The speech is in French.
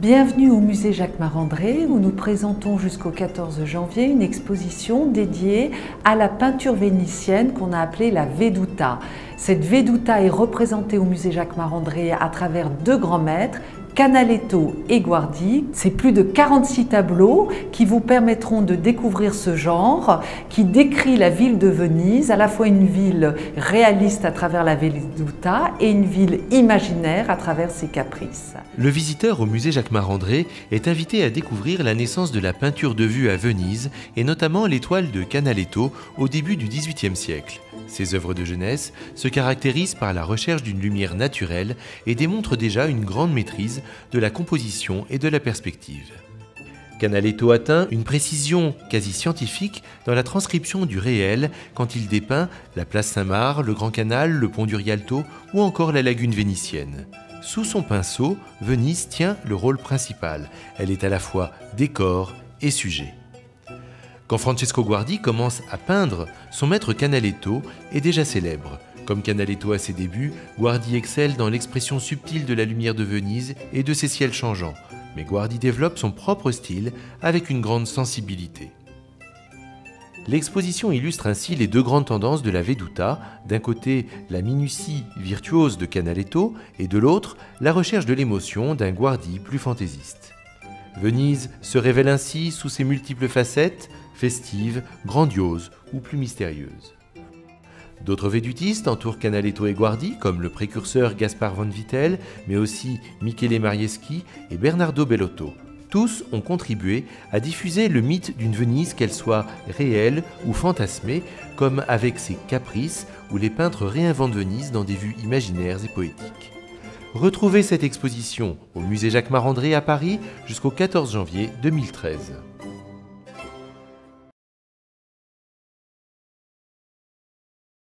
Bienvenue au musée Jacques Marandré où nous présentons jusqu'au 14 janvier une exposition dédiée à la peinture vénitienne qu'on a appelée la Veduta. Cette Veduta est représentée au musée Jacques Marandré à travers deux grands maîtres, Canaletto et Guardi. C'est plus de 46 tableaux qui vous permettront de découvrir ce genre qui décrit la ville de Venise, à la fois une ville réaliste à travers la Veduta et une ville imaginaire à travers ses caprices. Le visiteur au musée Jacques Marandré est invité à découvrir la naissance de la peinture de vue à Venise et notamment l'étoile de Canaletto au début du XVIIIe siècle. Ses œuvres de jeunesse se caractérisent par la recherche d'une lumière naturelle et démontrent déjà une grande maîtrise de la composition et de la perspective. Canaletto atteint une précision quasi scientifique dans la transcription du réel quand il dépeint la place Saint-Marc, le Grand Canal, le pont du Rialto ou encore la lagune vénitienne. Sous son pinceau, Venise tient le rôle principal. Elle est à la fois décor et sujet. Quand Francesco Guardi commence à peindre, son maître Canaletto est déjà célèbre. Comme Canaletto à ses débuts, Guardi excelle dans l'expression subtile de la lumière de Venise et de ses ciels changeants. Mais Guardi développe son propre style avec une grande sensibilité. L'exposition illustre ainsi les deux grandes tendances de la Veduta, d'un côté la minutie virtuose de Canaletto et de l'autre la recherche de l'émotion d'un Guardi plus fantaisiste. Venise se révèle ainsi sous ses multiples facettes, festives, grandioses ou plus mystérieuses. D'autres védutistes entourent Canaletto et Guardi, comme le précurseur Gaspar van Vittel, mais aussi Michele Marieschi et Bernardo Bellotto. Tous ont contribué à diffuser le mythe d'une Venise, qu'elle soit réelle ou fantasmée, comme avec ses caprices où les peintres réinventent Venise dans des vues imaginaires et poétiques. Retrouvez cette exposition au musée Jacques Marandré à Paris jusqu'au 14 janvier 2013.